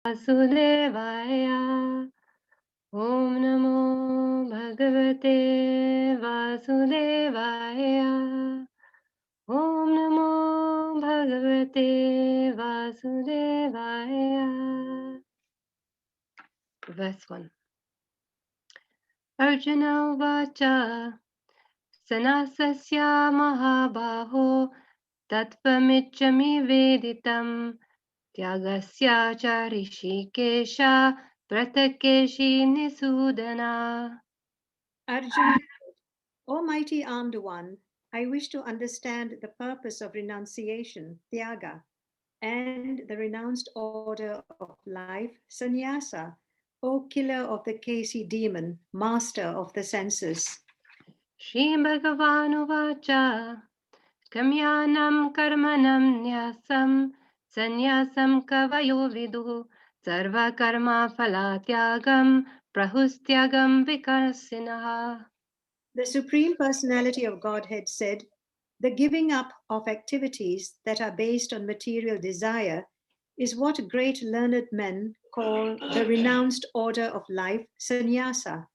वासुदेवाय। ॐ नमो भगवते वासुदेवाय। ॐ नमो भगवते वासुदेवाय। Verse 1. Arjuna uvacha sanasasya महाबाहो तत्त्वमिच्छमि वेदितम् त्यागस्य च Rishikesh पृथक्केशि निसूदना. Arjuna, O mighty armed one, I wish to understand the purpose of renunciation, Tyaga, and the renounced order of life, Sannyasa, O killer of the Kasi demon, master of the senses. श्रीभगवानुवाच गम्यानं कर्मणं न्यासं सन्न्यासं कवयो विदुः सर्वकर्मफलत्यागं प्रहुस्त्यागं विकर्षिणः. The Supreme Personality of Godhead said, the giving up of activities that are based on material desire is what great learned men call the renounced order of life, sannyasa,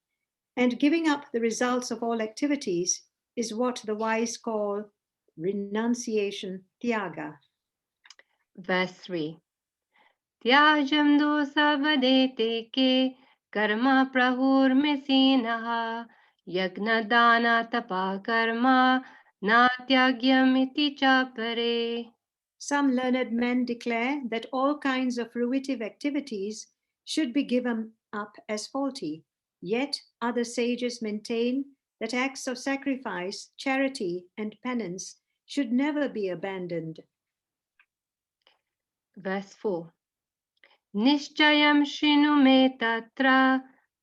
and giving up the results of all activities is what the wise call renunciation, tyaga. Verse 3. त्याजं दोषवदेते के कर्म प्रहुर्मिसीनः यज्ञदानतपः कर्म न त्याज्यमिति च परे. Some learned men declare that all kinds of fruitive activities should be given up as faulty, yet other sages maintain that acts of sacrifice, charity, and penance should never be abandoned. Verse 4. निश्चयं शृणु मे तत्र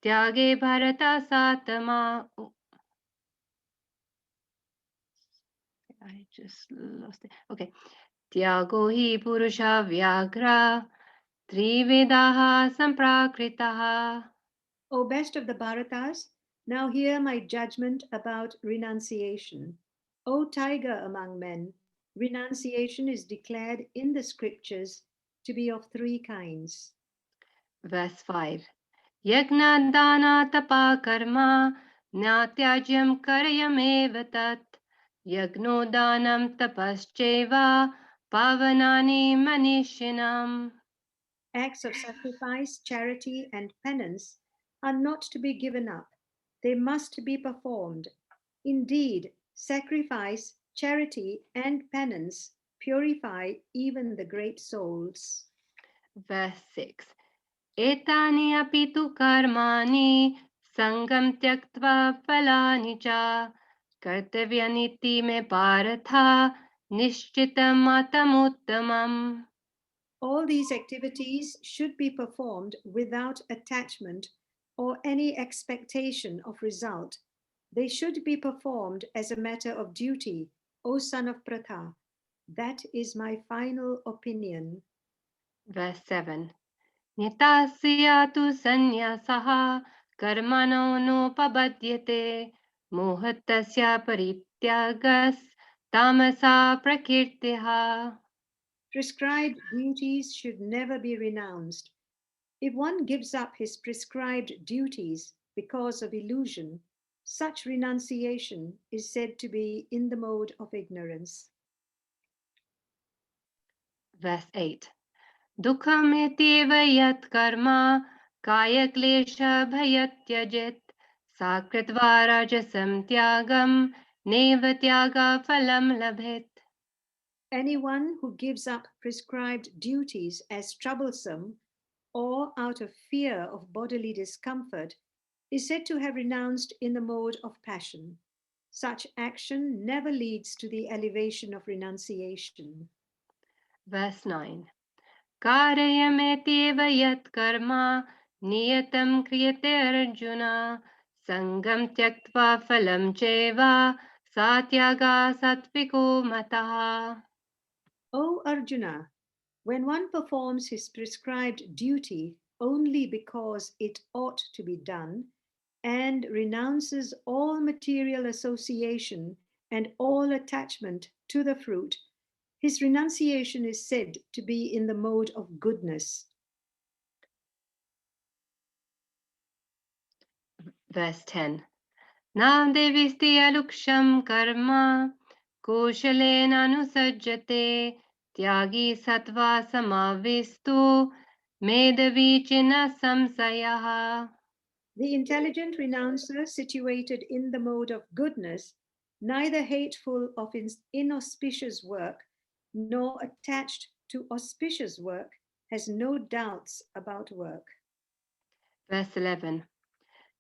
त्यागे भरतसातमा. I just lost it. Okay. त्यागो हि पुरुषा व्याघ्र त्रिविधाः सम्प्राकृतः. O best of the Bharatas, now hear my judgment about renunciation. O tiger among men, renunciation is declared in the scriptures to be of three kinds. Verse 5. यज्ञदानतपः कर्म न त्याज्यं कर्यमेव तत् यज्ञोदानं तपश्चैव पावनानि मनीषिणाम्. Acts of sacrifice, charity, and penance are not to be given up. They must be performed. Indeed, sacrifice, charity, and penance purify even the great souls. Verse 6. एतानि अपि तु कर्माणि सङ्गं त्यक्त्वा फलानि च कर्तव्यानीति मे Partha निश्चितमतमुत्तमम्. All these activities should be performed without attachment or any expectation of result. They should be performed as a matter of duty, O son of Pratha. That is my final opinion. Verse 7. नितास्य तु सन्न्यासः कर्मणो नोपपद्यते मोहतस्य परित्यागस्तामसा प्रकृतिः. Prescribed duties should never be renounced. If one gives up his prescribed duties because of illusion, such renunciation is said to be in the mode of ignorance. Verse 8. दुःखमित्येव यत् कर्म कायक्लेशभयत्यजेत् सा कृत्वा राजसं त्यागं नैव त्यागफलं लभेत्. Anyone who gives up prescribed duties as troublesome or out of fear of bodily discomfort is said to have renounced in the mode of passion. Such action never leads to the elevation of renunciation. Verse 9. कारयमेत्येव यत् कर्म नियतं क्रियते अर्जुन सङ्गं त्यक्त्वा फलं चैव सा त्यागः सात्विको मतः. O Arjuna, when one performs his prescribed duty only because it ought to be done, and renounces all material association and all attachment to the fruit, his renunciation is said to be in the mode of goodness. Verse 10. Na devisti aluksham karma koshalenanusajjate tyagi sattva samavistu medavi china samsayaha. The intelligent renouncer, situated in the mode of goodness, neither hateful of inauspicious work nor attached to auspicious work, has no doubts about work. Verse 11.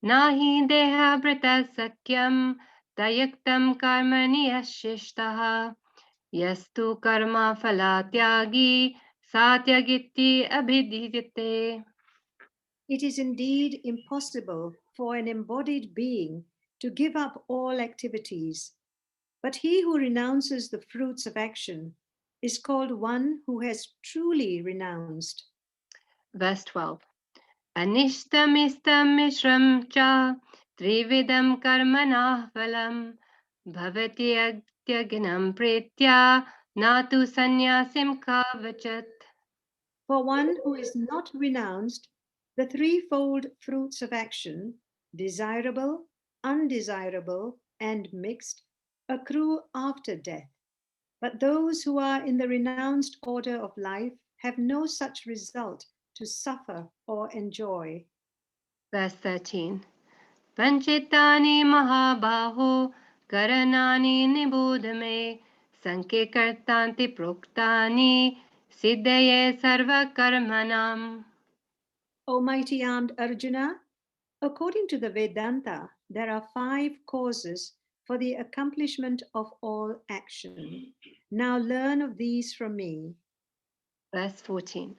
Nahi deha brita sakyam tayaktam karmani yashishtaha yastu karma phalatyagi satyagiti abhidhyate. It is indeed impossible for an embodied being to give up all activities, but he who renounces the fruits of action is called one who has truly renounced. Verse 12. Anishtam mishram cha trividam karmanah phalam bhavati agtyagnam pretya natu sanyasim kavachat. For one who is not renounced, the threefold fruits of action, desirable, undesirable, and mixed, accrue after death. But those who are in the renounced order of life have no such result to suffer or enjoy. Verse 13. Panchitani mahabaho karanani nibodhame sanke kartanti proktani siddhaye sarva karmanam. O mighty armed Arjuna, according to the Vedanta, there are 5 causes for the accomplishment of all action. Now learn of these from me. Verse 14.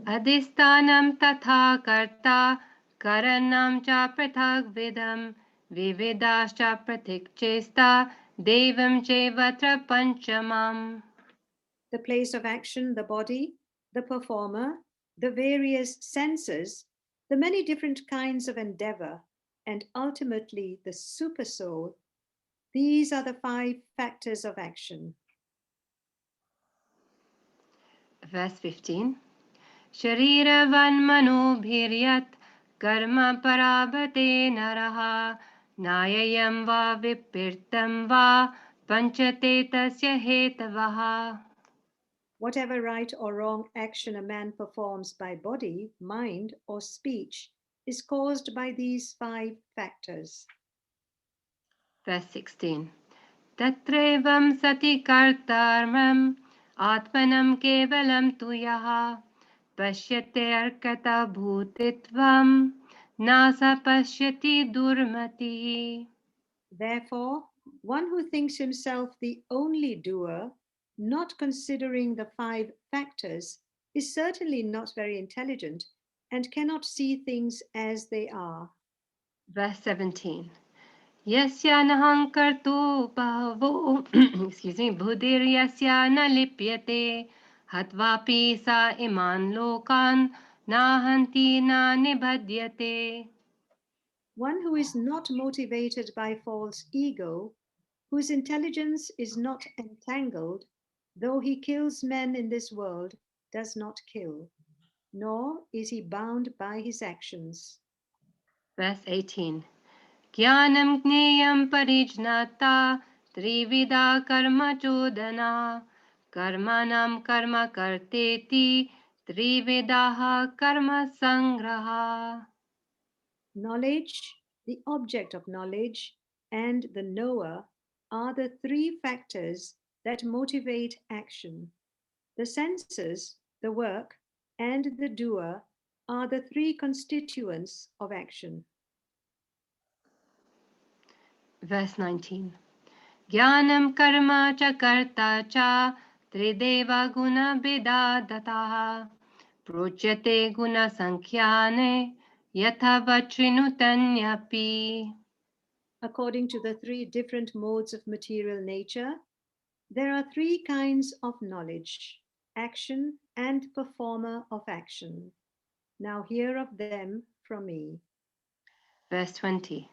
Adhistanam tatha karta karanam cha prathak vidam vividascha prathik chesta devam chevatra panchamam. The place of action, the body, the performer, the various senses, the many different kinds of endeavor, and ultimately the supersoul. These are the 5 factors of action. Verse 15. Shariravan manobhiryat karma parabhate naraha nayayam va vipirtam va panchate tasya hetavaha. Whatever right or wrong action a man performs by body, mind, or speech is caused by these 5 factors. Verse 16. Tatrevam sati kartarmam atmanam kevalam tu yaha pashyate arkata bhutitvam nasa pashyati durmati. Therefore, one who thinks himself the only doer, not considering the 5 factors, is certainly not very intelligent and cannot see things as they are. Verse 17. Yasya naham kartu bhavo excuse me buddhir yasya na lipyate hatvapi sa iman lokan nahanti na nibhadyate. One who is not motivated by false ego, whose intelligence is not entangled, though he kills men in this world, does not kill, nor is he bound by his actions. Verse 18. Jnanam gneyam parijnata trivida karma chodana karmanam karma karteti trividaha karma sangraha. Knowledge, the object of knowledge, and the knower are the 3 factors that motivate action. The senses, the work, and the doer are the 3 constituents of action. Verse 19. Jnanam karma cha karta cha trideva guna bidadataha prochyate guna sankhyane yatha vachinutanyapi. According to the 3 different modes of material nature, there are 3 kinds of knowledge: action and performer of action. Now hear of them from me. Verse 20.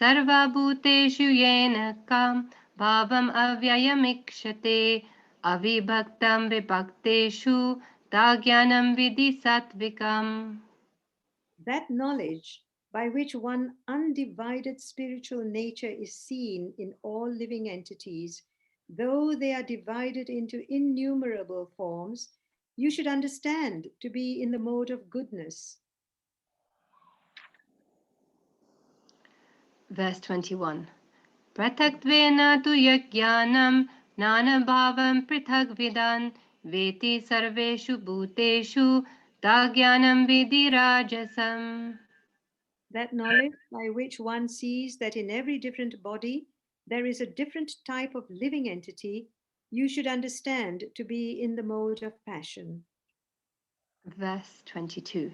Sarva bhuteshu yena kam bhavam avyayamikshate avibhaktam vibhakteshu tagyanam vidhi sattvikam. That knowledge by which one undivided spiritual nature is seen in all living entities, though they are divided into innumerable forms, you should understand to be in the mode of goodness. Verse 21. Prathaktvena tu yajnanam nanabhavam prithagvidan veti sarveshu bhuteshu tagyanam vidi rajasam. That knowledge by which one sees that in every different body there is a different type of living entity, you should understand to be in the mode of passion. Verse 22.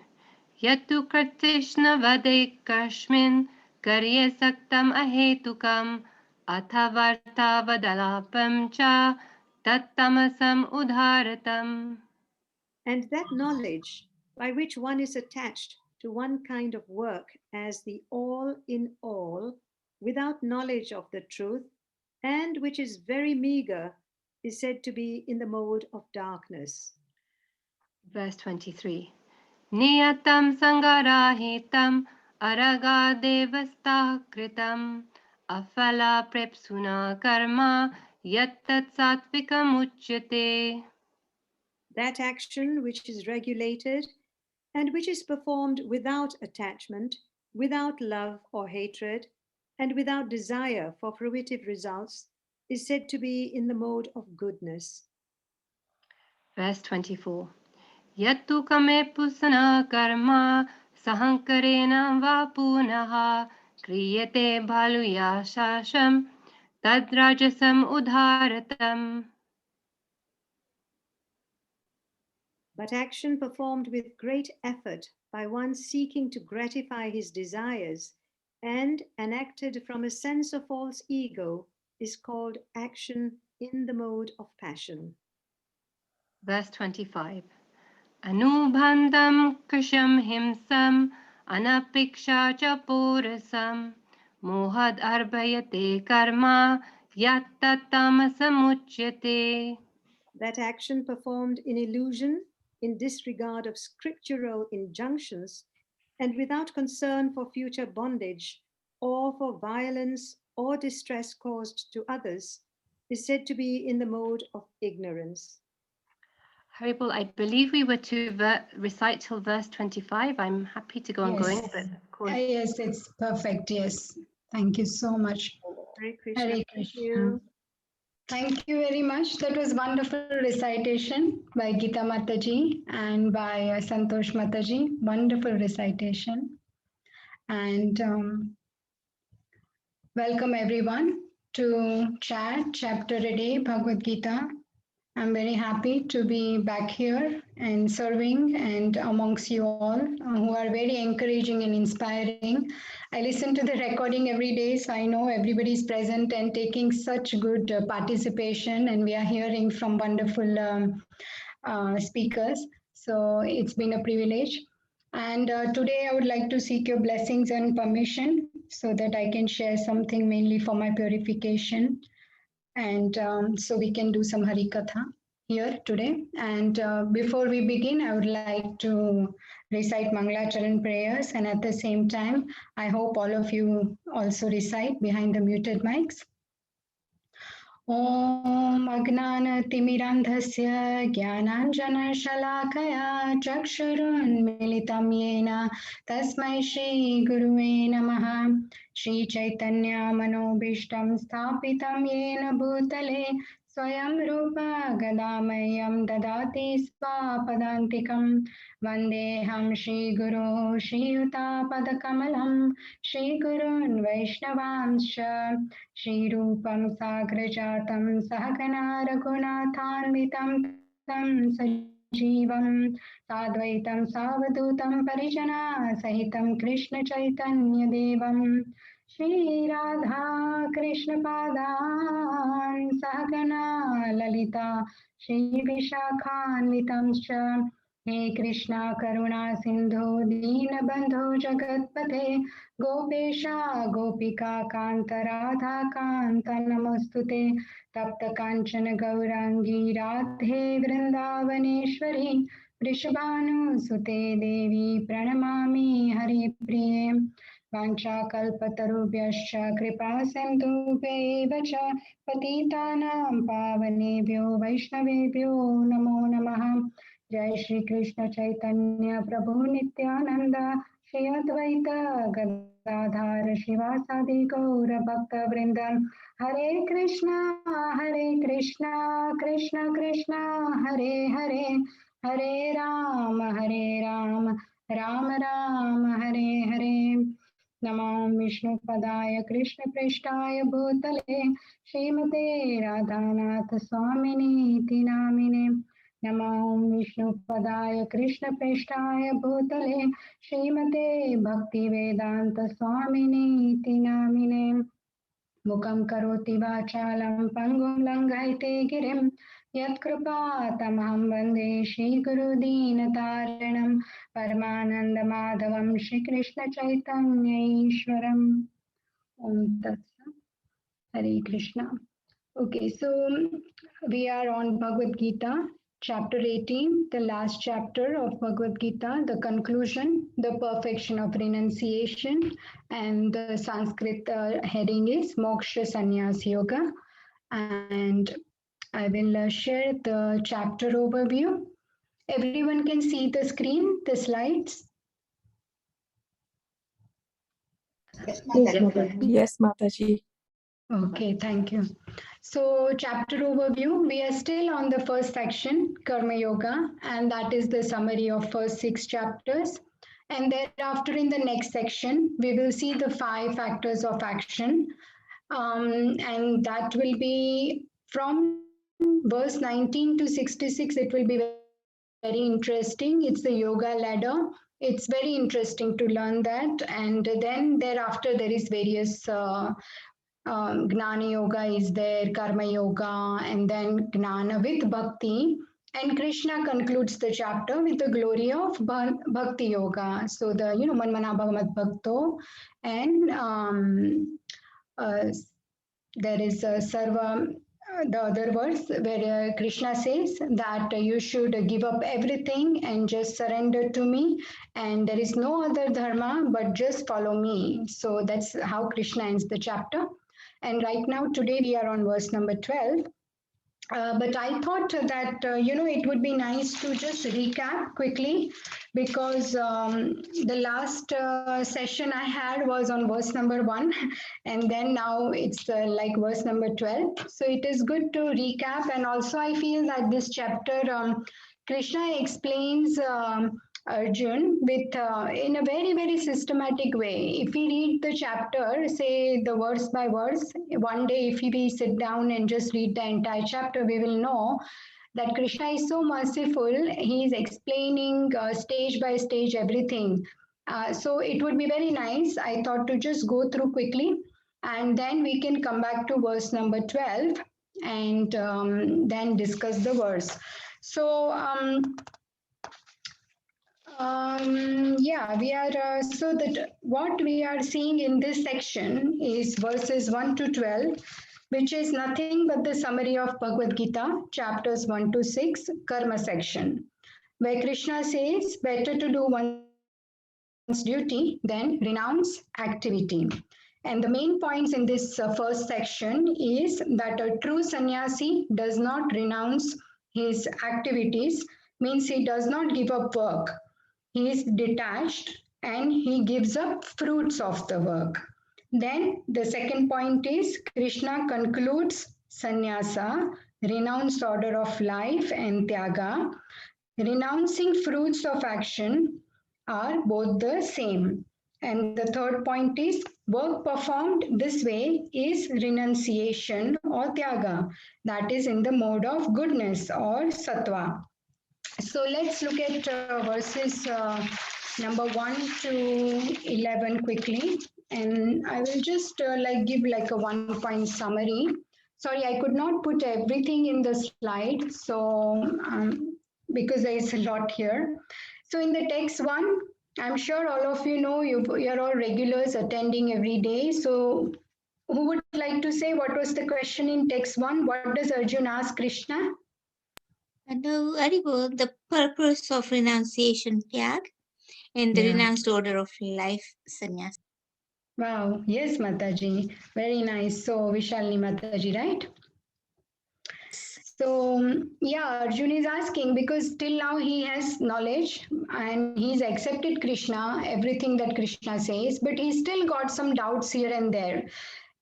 Yattu kartishna vade kashmin karye saktam ahetukam athavarta vadalapam cha tattamasam udharatam. And that knowledge by which one is attached to one kind of work as the all in all, without knowledge of the truth, and which is very meager, is said to be in the mode of darkness. Verse 23. Niyatam sangarahitam aragadevastah kritam afala prepsuna karma yattat satvikam uchyate. That action which is regulated and which is performed without attachment, without love or hatred, and without desire for fruitive results, is said to be in the mode of goodness. Verse 24. Yattu kame pusana karma sahankarena va punaha kriyate bhaluya shasham tadrajasam udharatam. But action performed with great effort by one seeking to gratify his desires and enacted from a sense of false ego is called action in the mode of passion. Verse 25. Anubhandam krisham himsam anapiksha cha porasam mohad arbhayate karma yattatamasam uchyate. That action performed in illusion, in disregard of scriptural injunctions, and without concern for future bondage or for violence or distress caused to others, is said to be in the mode of ignorance. Haribol, I believe we were to recite till verse 25. I'm happy to go on going, but of course. Yes, it's perfect. Yes. Thank you so much. Hare Krishna. Hare Thank Krishna. you. Thank you very much. That was wonderful recitation by Gita Mataji and by Santosh Mataji. Wonderful recitation. And welcome everyone to chat chapter a day Bhagavad Gita. I'm very happy to be back here and serving and amongst you all who are very encouraging and inspiring. I listen to the recording every day, so I know everybody is present and taking such good participation, and we are hearing from wonderful speakers. So it's been a privilege. And today I would like to seek your blessings and permission so that I can share something mainly for my purification. And so we can do some Harikatha here today. And before we begin, I would like to recite Mangalacharan prayers. And at the same time, I hope all of you also recite behind the muted mics. ॐ अज्ञानतिमिरान्धस्य ज्ञानाञ्जनशलाकया चक्षुरुन्मिलितं येन तस्मै श्रीगुरुवे नमः। श्रीचैतन्यमनोभीष्टं स्थापितं येन भूतले स्वयं रूप गदामह्यं ददाति स्वापदान्तिकं। वन्देऽहं श्रीगुरो श्रीयुतापदकमलं श्रीगुरून् वैष्णवांश्च श्रीरूपं साग्रजातं सहगना रघुनाथान्वितं तं सजीवं साद्वैतं सावधूतं परिजना सहितं कृष्णचैतन्यदेवं श्रीराधा कृष्णपादान् सहगना ललिता श्रीविशाखान्वितं च। हे कृष्णा करुणा सिंधु दीनबंधु जगत्पते गोपेशा गोपिका कांत राधा कांत नमोस्तुते। तप्त कांचन गौरांगी राधे वृंदावनेश्वरी वृषभानुसुते देवी प्रणमामि हरिप्रिये वाञ्छाकल्पतरुभ्यश्च कृपा सिन्धुभ्यैव च पतितानां पावनेभ्यो वैष्णवेभ्यो नमो नमः। जय श्री कृष्ण चैतन्य प्रभु नित्यानंद श्री अद्वैत गदाधर शिवासादि गौर भक्त वृंद। हरे कृष्णा कृष्ण कृष्ण हरे हरे, हरे राम राम राम हरे हरे। नमो विष्णुपदाय कृष्णप्रेष्ठाय भूतले श्रीमते राधानाथ स्वामिनीति नामिने। नमो विष्णुपदाय कृष्णप्रेष्ठाय भूतले श्रीमते भक्तिवेदांत स्वामिनीति नामिने। मुखं करोति वाचालं पङ्गुं लङ्घयते गिरिं यत्कृपातमहं वन्दे श्रीगुरुदीनतारिणं परमानन्दमाधवं Sri Krishna Chaitanya ईश्वरम्। Om Tat Sat. Hare Krishna. Okay, so we are on Bhagavad Gita, chapter 18, the last chapter of Bhagavad Gita, the conclusion, the perfection of renunciation, and the Sanskrit heading is Moksha Sannyas Yoga. And I will share the chapter overview. Everyone can see the screen, the slides. Yes, Mataji. Okay, thank you. So, chapter overview, we are still on the first section, Karma Yoga, and that is the summary of first 6 chapters. And thereafter, in the next section, we will see the 5 factors of action. And that will be from verse 19 to 66. It will be very interesting. It's the yoga ladder. It's very interesting to learn that. And then thereafter, there is various Gnana Yoga is there, Karma Yoga, and then Gnana with Bhakti. And Krishna concludes the chapter with the glory of Bhakti Yoga. So the, Manmana Bhagavat Bhakto, and there is Sarva, the other verse where Krishna says that you should give up everything and just surrender to me, and there is no other dharma but just follow me. So that's how Krishna ends the chapter. And right now, today we are on verse number 12. But I thought that, it would be nice to just recap quickly, because the last session I had was on verse number 1, and then now it's like verse number 12. So it is good to recap. And also I feel that this chapter, Krishna explains Arjun with in a very, very systematic way. If we read the chapter, say the verse by verse, one day if we sit down and just read the entire chapter, we will know that Krishna is so merciful. He is explaining stage by stage everything. So it would be very nice, I thought, to just go through quickly, and then we can come back to verse number 12 and then discuss the verse. So we are so that what we are seeing in this section is verses 1 to 12, which is nothing but the summary of Bhagavad Gita, chapters 1 to 6, Karma section, where Krishna says, better to do one's duty than renounce activity. And the main points in this first section is that a true sannyasi does not renounce his activities, means he does not give up work. He is detached and he gives up fruits of the work. Then the second point is Krishna concludes sannyasa, renounced order of life, and tyaga. Renouncing fruits of action are both the same. And the third point is work performed this way is renunciation or tyaga, that is in the mode of goodness or sattva. So let's look at verses number 1 to 11 quickly, and I will just give like a 1-point summary. Sorry, I could not put everything in the slide, so because there is a lot here. So in the text 1, I'm sure all of you know, you're all regulars attending every day. So who would like to say what was the question in text 1? What does Arjun ask Krishna? And Haribol, the purpose of renunciation, Tyag, and the Yeah. renounced order of life, sannyas. Wow. Yes, Mataji. Very nice. So Vishalini Mataji, right? So yeah, Arjun is asking because till now he has knowledge and he's accepted Krishna, everything that Krishna says, but he's still got some doubts here and there.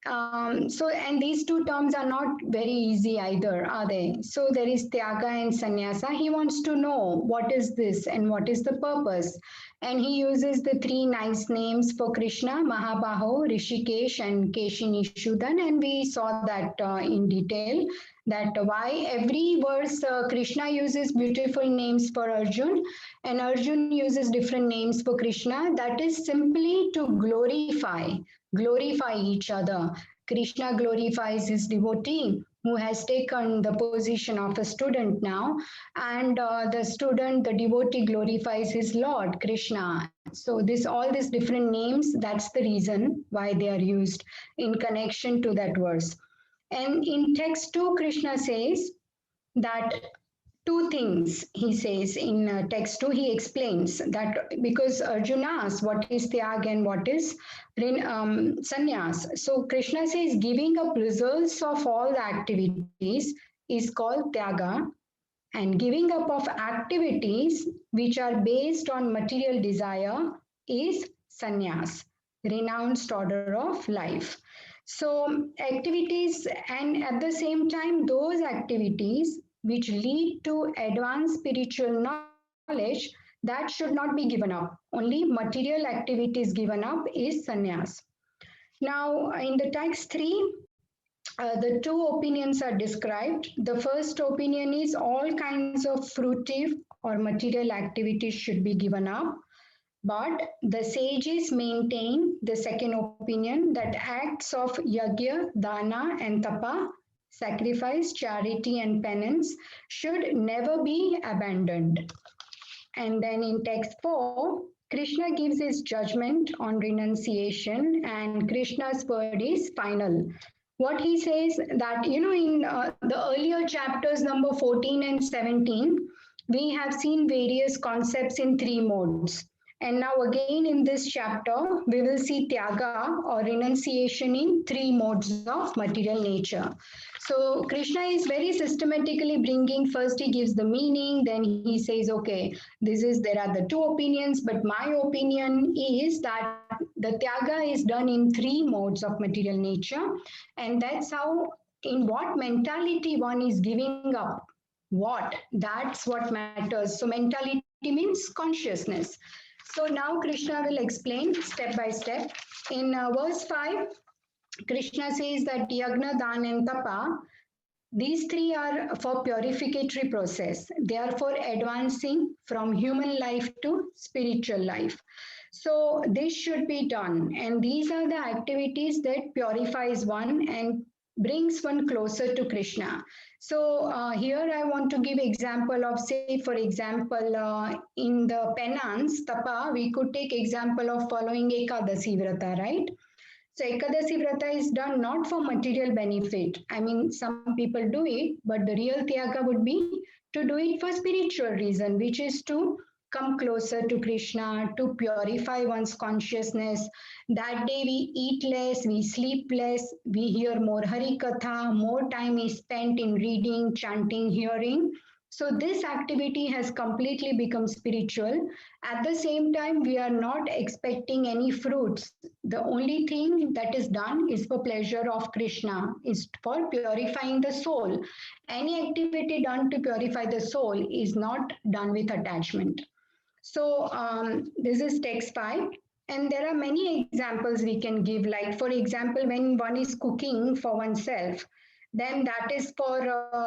And these two terms are not very easy either, are they? So there is Tyaga and Sannyasa. He wants to know what is this and what is the purpose. And he uses the three nice names for Krishna, Mahabaho, Rishikesh, and Keshinishudan. And we saw that in detail, that why every verse Krishna uses beautiful names for Arjun and Arjun uses different names for Krishna. That is simply to glorify each other. Krishna glorifies his devotee who has taken the position of a student now, and the devotee glorifies his Lord Krishna. So all these different names, that's the reason why they are used in connection to that verse. And in text 2, Krishna says that two things he says in text 2. He explains that because Arjuna asks what is Tyag and what is sannyas. So Krishna says giving up results of all the activities is called Tyaga, and giving up of activities which are based on material desire is sannyas, renounced order of life. So activities, and at the same time, those activities which lead to advanced spiritual knowledge, that should not be given up. Only material activities given up is sannyas. Now, in the text 3, the two opinions are described. The first opinion is all kinds of fruitive or material activities should be given up. But the sages maintain the second opinion that acts of yagya, dana, and tapa, sacrifice, charity, and penance, should never be abandoned. And then in text 4, Krishna gives his judgment on renunciation, and Krishna's word is final. What he says that, in the earlier chapters, number 14 and 17, we have seen various concepts in three modes. And now again in this chapter, we will see Tyaga or renunciation in three modes of material nature. So Krishna is very systematically bringing, first he gives the meaning, then he says, okay, there are the two opinions, but my opinion is that the Tyaga is done in three modes of material nature. And that's how, in what mentality one is giving up what, that's what matters. So mentality means consciousness. So now Krishna will explain step by step. In verse 5, Krishna says that Yagna, Dan, and Tapa, these three are for purificatory process. They are for advancing from human life to spiritual life. So this should be done. And these are the activities that purifies one and brings one closer to Krishna. So here I want to give example of, say, for example, in the penance, tapa, we could take example of following Ekadasi Vrata, right? So Ekadasi Vrata is done not for material benefit. I mean, some people do it, but the real Tyaga would be to do it for spiritual reason, which is to come closer to Krishna, to purify one's consciousness. That day we eat less, we sleep less, we hear more Hari Katha, more time is spent in reading, chanting, hearing. So this activity has completely become spiritual. At the same time, we are not expecting any fruits. The only thing that is done is for pleasure of Krishna, is for purifying the soul. Any activity done to purify the soul is not done with attachment. So this is text 5. And there are many examples we can give. Like, for example, when one is cooking for oneself, then that is for,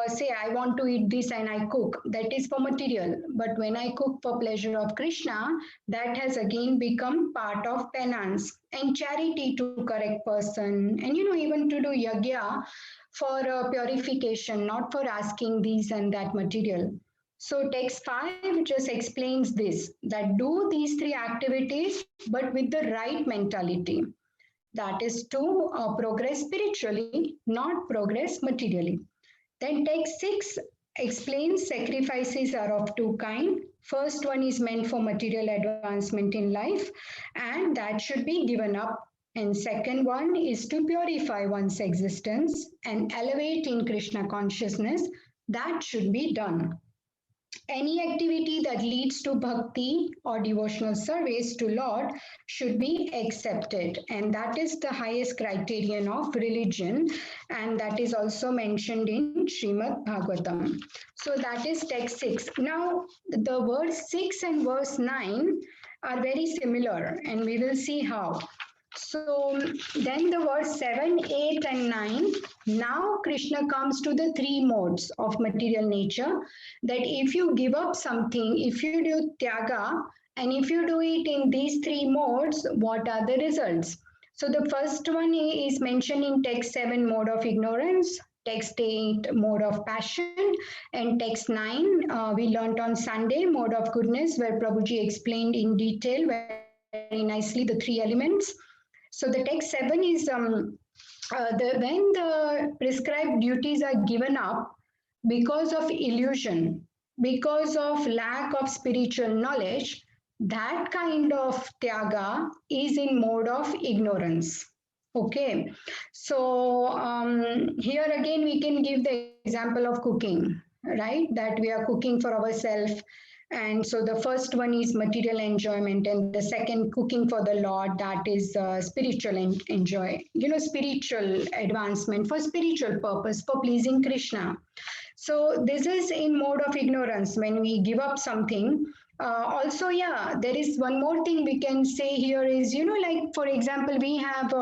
say, I want to eat this and I cook. That is for material. But when I cook for pleasure of Krishna, that has again become part of penance and charity to correct person. And, even to do yagya for purification, not for asking these and that material. So text 5 just explains this, that do these three activities, but with the right mentality. That is to progress spiritually, not progress materially. Then text 6 explains sacrifices are of two kinds. First one is meant for material advancement in life, and that should be given up. And second one is to purify one's existence and elevate in Krishna consciousness. That should be done. Any activity that leads to bhakti or devotional service to Lord should be accepted, and that is the highest criterion of religion, and that is also mentioned in Srimad Bhagavatam. So that is text 6. Now the verse 6 and verse 9 are very similar, and we will see how. So then the verse 7, 8 and 9, now Krishna comes to the three modes of material nature, that if you give up something, if you do tyaga, and if you do it in these three modes, what are the results? So the first one is mentioned in text 7, mode of ignorance, text 8, mode of passion, and text 9, we learned on Sunday, mode of goodness, where Prabhuji explained in detail very nicely the three elements. So the text 7 is when the prescribed duties are given up because of illusion, because of lack of spiritual knowledge, that kind of tyaga is in mode of ignorance. Okay, so here again we can give the example of cooking, right? That we are cooking for ourselves. And so the first one is material enjoyment, and the second, cooking for the Lord, that is spiritual spiritual advancement for spiritual purpose, for pleasing Krishna. So this is in mode of ignorance when we give up something. Also, yeah, there is one more thing we can say here is, like, for example, we have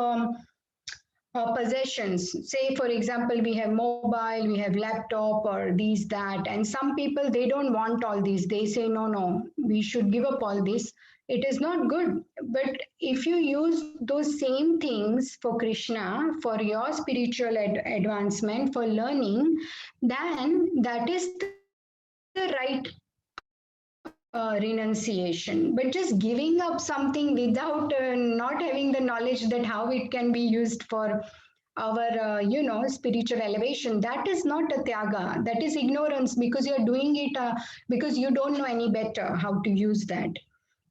possessions. Say, for example, we have mobile, we have laptop or these, that, and some people, they don't want all these. They say, no, we should give up all this. It is not good. But if you use those same things for Krishna, for your spiritual advancement, for learning, then that is the right renunciation. But just giving up something without not having the knowledge that how it can be used for our spiritual elevation, that is not a tyaga. That is ignorance, because you're doing it because you don't know any better how to use that.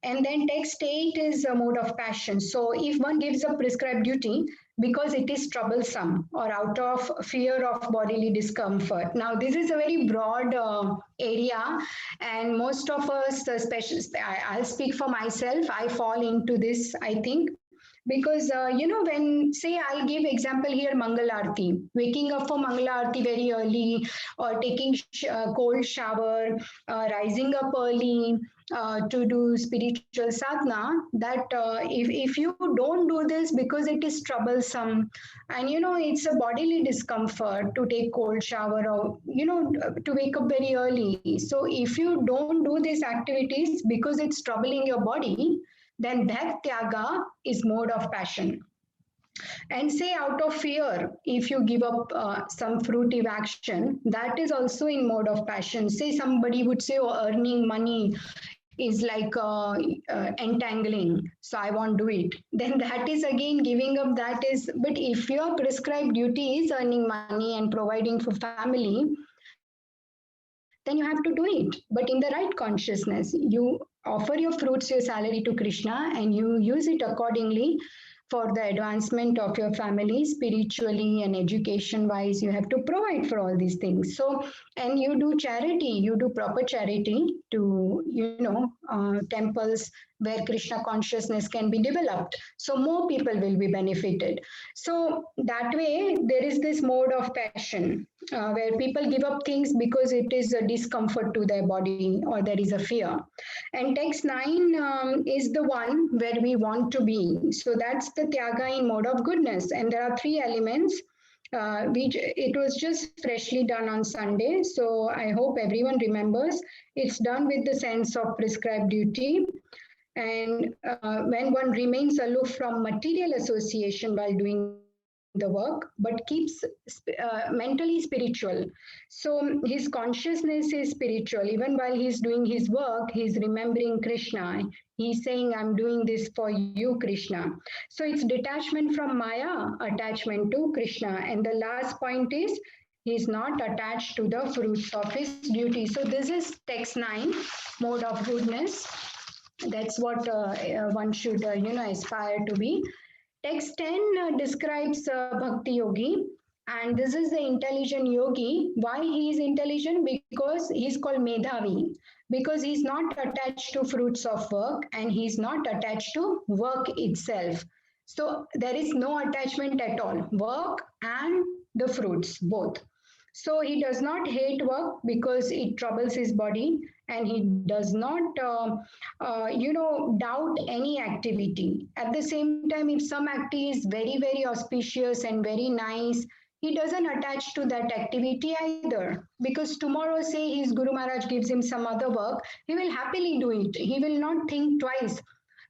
And then text 8 is a mode of passion. So if one gives a prescribed duty because it is troublesome or out of fear of bodily discomfort. Now, this is a very broad area, and most of us, especially, I'll speak for myself, I fall into this, I think. Because, when, say, I'll give example here, Mangal Aarti, waking up for Mangal Aarti very early, or taking cold shower, rising up early to do spiritual sadhana, that if you don't do this because it is troublesome, and, it's a bodily discomfort to take cold shower or, to wake up very early. So if you don't do these activities because it's troubling your body, then that tyaga is mode of passion. And say out of fear, if you give up some fruitive action, that is also in mode of passion. Say somebody would say, earning money is like entangling, so I won't do it. Then that is again giving up, that is, but if your prescribed duty is earning money and providing for family, then you have to do it, but in the right consciousness. You offer your fruits, your salary to Krishna, and you use it accordingly for the advancement of your family, spiritually and education-wise. You have to provide for all these things. So, and you do charity, you do proper charity to, temples where Krishna consciousness can be developed. So more people will be benefited. So that way, there is this mode of passion where people give up things because it is a discomfort to their body or there is a fear. And text 9 is the one where we want to be. So that's the tyaga in mode of goodness. And there are three elements. It was just freshly done on Sunday. So I hope everyone remembers. It's done with the sense of prescribed duty. And when one remains aloof from material association while doing the work, but keeps mentally spiritual. So his consciousness is spiritual. Even while he's doing his work, he's remembering Krishna. He's saying, I'm doing this for you, Krishna. So it's detachment from Maya, attachment to Krishna. And the last point is, He is not attached to the fruits of his duty. So this is text 9, mode of goodness. That's what one should, aspire to be. Text 10 describes Bhakti Yogi, and this is the intelligent yogi. Why he is intelligent? Because he's called Medhavi, because he's not attached to fruits of work and he's not attached to work itself. So there is no attachment at all, work and the fruits, both. So he does not hate work because it troubles his body, and he does not, doubt any activity. At the same time, if some activity is very, very auspicious and very nice, he doesn't attach to that activity either. Because tomorrow, say his Guru Maharaj gives him some other work, he will happily do it. He will not think twice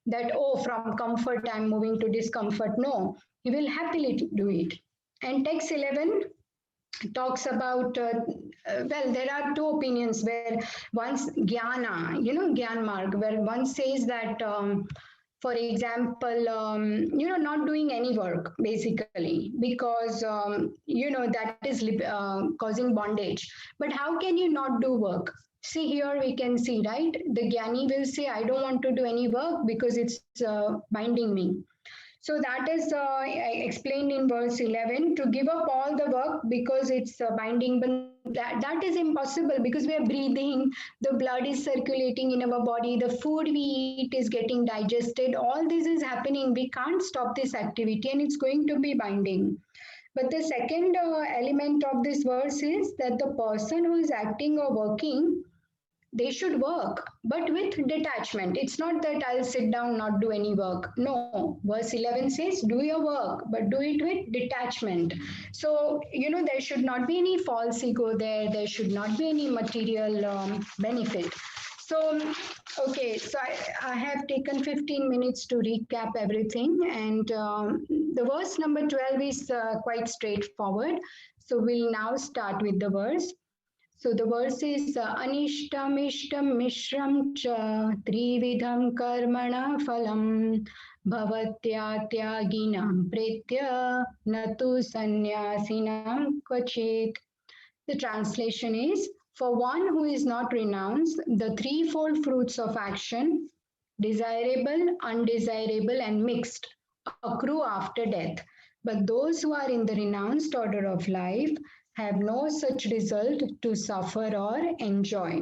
that, oh, from comfort I'm moving to discomfort. No, he will happily do it. And text 11 talks about, there are two opinions where one's Jnana, Gyan Marg, where one says that, for example, not doing any work, basically, because, that is causing bondage. But how can you not do work? See, here we can see, right? The Jnani will say, I don't want to do any work because it's binding me. So that is explained in verse 11, to give up all the work because it's binding, but that is impossible because we are breathing, the blood is circulating in our body, the food we eat is getting digested, all this is happening. We can't stop this activity and it's going to be binding. But the second element of this verse is that the person who is acting or working, they should work, but with detachment. It's not that I'll sit down, not do any work. No, verse 11 says, do your work, but do it with detachment. So, there should not be any false ego there. There should not be any material benefit. So, okay, so I have taken 15 minutes to recap everything. And the verse number 12 is quite straightforward. So we'll now start with the verse. So the verse is Anishtam Ishtam Mishram Cha Trividham Karmana Phalam Bhavatya Tyaginam Pretya Natu Sanyasinam Kvachit. The translation is, for one who is not renounced, the threefold fruits of action, desirable, undesirable, and mixed, accrue after death. But those who are in the renounced order of life have no such result to suffer or enjoy.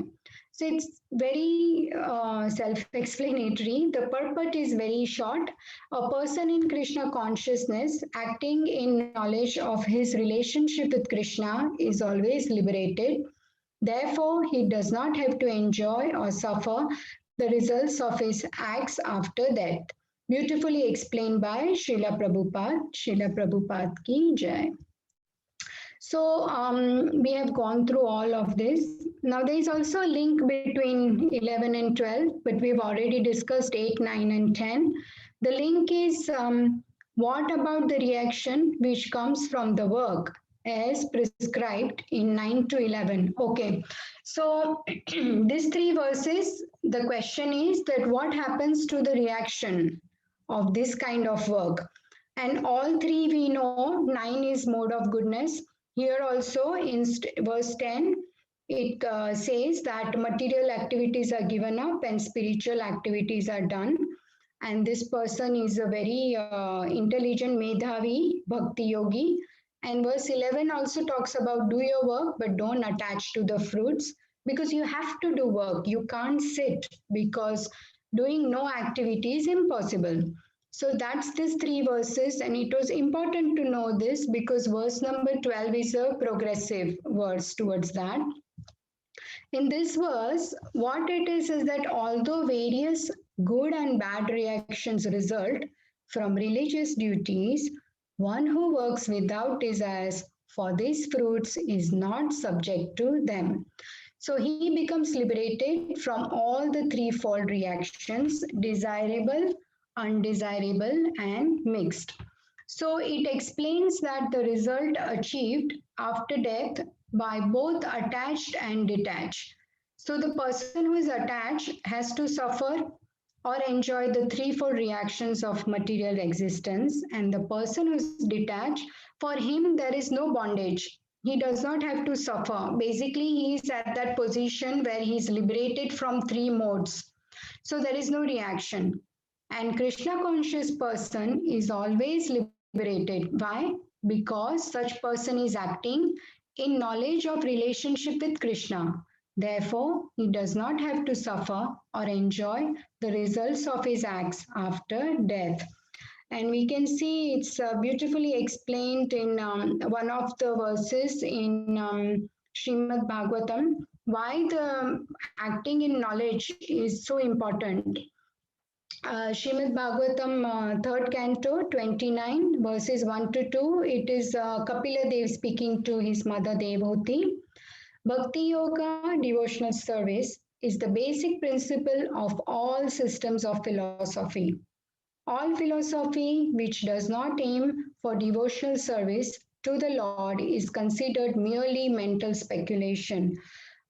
So it's very self-explanatory. The purport is very short. A person in Krishna consciousness acting in knowledge of his relationship with Krishna is always liberated. Therefore, he does not have to enjoy or suffer the results of his acts after death. Beautifully explained by Srila Prabhupada. Srila Prabhupada ki jai. So we have gone through all of this. Now there is also a link between 11 and 12, but we've already discussed 8, 9, and 10. The link is what about the reaction which comes from the work as prescribed in 9 to 11. Okay, so these three verses, the question is that what happens to the reaction of this kind of work? And all three we know, 9 is mode of goodness. Here also in verse 10, it says that material activities are given up and spiritual activities are done. And this person is a very intelligent Medhavi, Bhakti Yogi. And verse 11 also talks about do your work, but don't attach to the fruits, because you have to do work. You can't sit because doing no activity is impossible. So that's these three verses, and it was important to know this because verse number 12 is a progressive verse towards that. In this verse, what it is that although various good and bad reactions result from religious duties, one who works without desires for these fruits is not subject to them. So he becomes liberated from all the threefold reactions, desirable, undesirable, and mixed. So it explains that the result achieved after death by both attached and detached. So the person who is attached has to suffer or enjoy the threefold reactions of material existence, and the person who is detached, for him there is no bondage he does not have to suffer. Basically, he is at that position where he is liberated from three modes. So there is no reaction. And Krishna conscious person is always liberated. Why? Because such person is acting in knowledge of relationship with Krishna. Therefore, he does not have to suffer or enjoy the results of his acts after death. And we can see it's beautifully explained in one of the verses in Srimad Bhagavatam, why the acting in knowledge is so important. Srimad Bhagavatam, 3rd canto, 29, verses 1 to 2, it is Kapila Dev speaking to his mother Devhuti. Bhakti Yoga, devotional service, is the basic principle of all systems of philosophy. All philosophy which does not aim for devotional service to the Lord is considered merely mental speculation.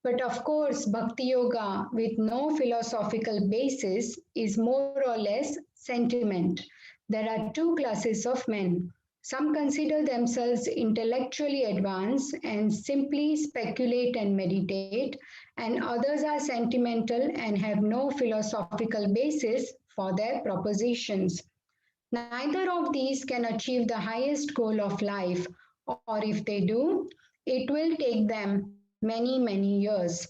But of course, Bhakti Yoga with no philosophical basis is more or less sentiment. There are two classes of men. Some consider themselves intellectually advanced and simply speculate and meditate, and others are sentimental and have no philosophical basis for their propositions. Neither of these can achieve the highest goal of life, or if they do, it will take them many, many years.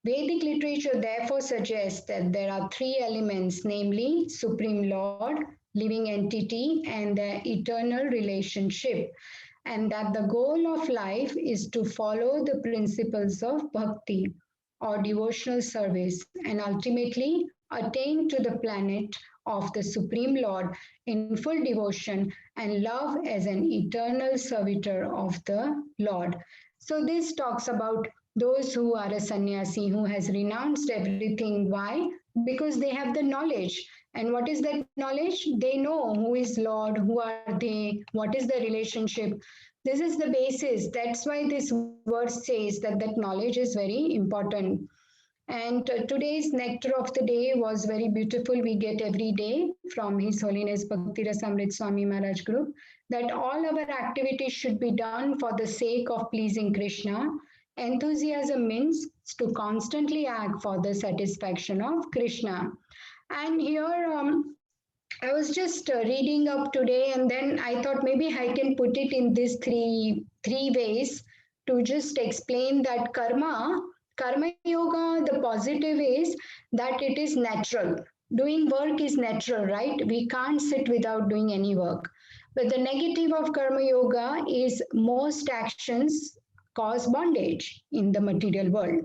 Vedic literature therefore suggests that there are three elements, namely Supreme Lord, living entity, and the eternal relationship, and that the goal of life is to follow the principles of bhakti or devotional service and ultimately attain to the planet of the Supreme Lord in full devotion and love as an eternal servitor of the Lord. So this talks about those who are a sannyasi who has renounced everything. Why? Because they have the knowledge. And what is that knowledge? They know who is Lord, who are they, what is the relationship. This is the basis. That's why this verse says that that knowledge is very important. And today's nectar of the day was very beautiful. We get every day from His Holiness Bhakti Rasamrit Swami Maharaj Group that all our activities should be done for the sake of pleasing Krishna. Enthusiasm means to constantly act for the satisfaction of Krishna. And here I was just reading up today, and then I thought maybe I can put it in these three ways to just explain that karma yoga, the positive is that it is natural. Doing work is natural, right? We can't sit without doing any work. But the negative of karma yoga is most actions cause bondage in the material world.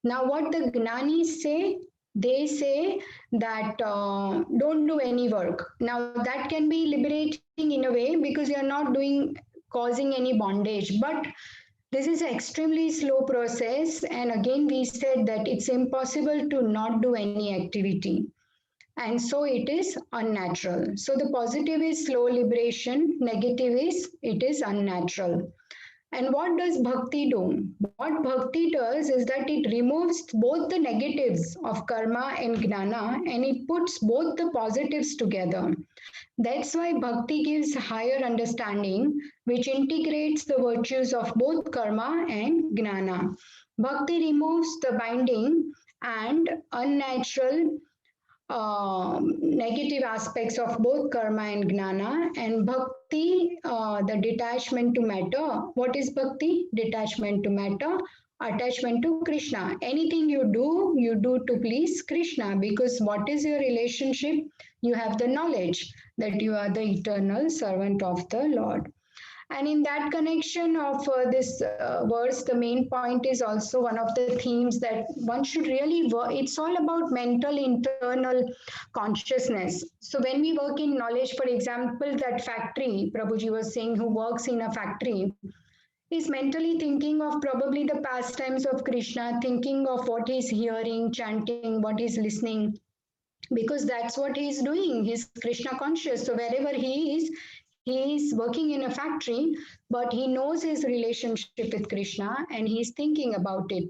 Now, what the Gnanis say, they say that don't do any work. Now, that can be liberating in a way because you're not causing any bondage. But this is an extremely slow process. And again, we said that it's impossible to not do any activity. And so it is unnatural. So the positive is slow liberation. Negative is it is unnatural. And what does bhakti do? What bhakti does is that it removes both the negatives of karma and gnana and it puts both the positives together. That's why bhakti gives higher understanding, which integrates the virtues of both karma and gnana. Bhakti removes the binding and unnatural negative aspects of both karma and gnana, and bhakti, the detachment to matter. What is bhakti? Detachment to matter, attachment to Krishna. Anything you do to please Krishna, because what is your relationship? You have the knowledge that you are the eternal servant of the Lord. And in that connection of this verse, the main point is also one of the themes that one should really work. It's all about mental internal consciousness. So when we work in knowledge, for example, that factory, Prabhuji was saying, who works in a factory, is mentally thinking of probably the pastimes of Krishna, thinking of what he's hearing, chanting, what he's listening, because that's what he's doing. He's Krishna conscious. So wherever he is working in a factory, but he knows his relationship with Krishna and he's thinking about it.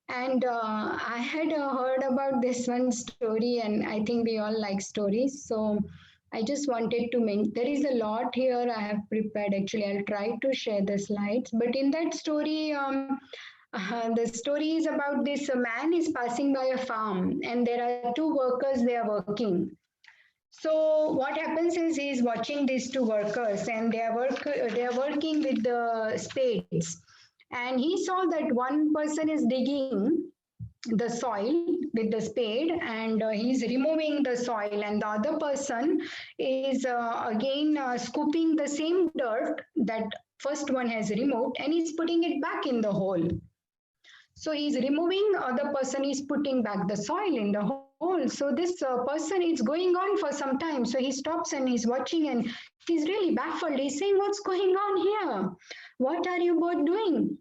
And I had heard about this one story, and I think we all like stories. So I just wanted to mention, there is a lot here I have prepared. Actually, I'll try to share the slides. But in that story, the story is about this man is passing by a farm and there are two workers, they are working. So what happens is he is watching these two workers and they are working with the spades. And he saw that one person is digging the soil with the spade and he's removing the soil, and the other person is again scooping the same dirt that first one has removed and he's putting it back in the hole. So he's removing, other person is putting back the soil in the hole. So this person is going on for some time. So he stops and he's watching and he's really baffled. He's saying, what's going on here? What are you both doing?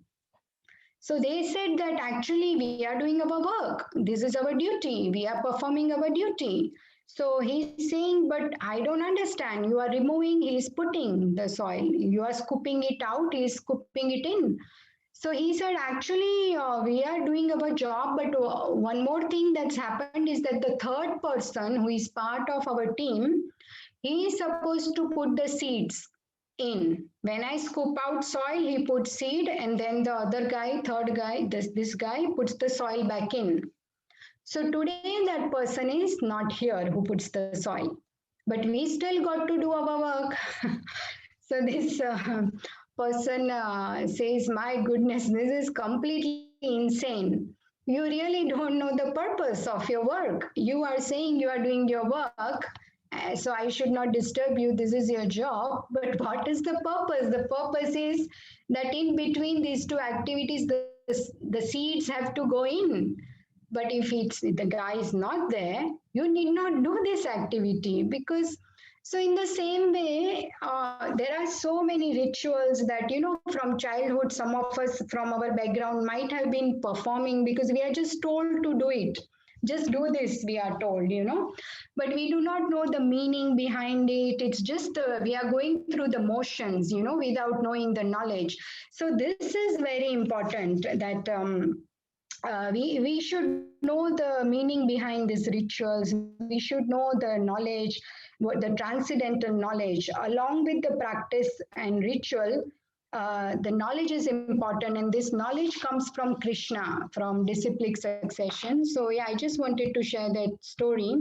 So they said that actually we are doing our work. This is our duty. We are performing our duty. So he's saying, but I don't understand. You are removing, he's putting the soil. You are scooping it out, he's scooping it in. So he said, actually, we are doing our job, but one more thing that's happened is that the third person who is part of our team, he is supposed to put the seeds in. When I scoop out soil, he puts seed, and then the other guy, third guy, this guy puts the soil back in. So today that person is not here who puts the soil, but we still got to do our work. So this person says, my goodness, this is completely insane. You really don't know the purpose of your work. You are saying you are doing your work, so I should not disturb you. This is your job. But what is the purpose? The purpose is that in between these two activities, the seeds have to go in. But if the guy is not there, you need not do this activity because. So in the same way, there are so many rituals that, from childhood, some of us from our background might have been performing because we are just told to do it. Just do this, we are told, but we do not know the meaning behind it. It's just we are going through the motions, without knowing the knowledge. So this is very important that we should know the meaning behind these rituals. We should know the knowledge, the transcendental knowledge. Along with the practice and ritual, the knowledge is important, and this knowledge comes from Krishna, from disciplic succession. So yeah, I just wanted to share that story.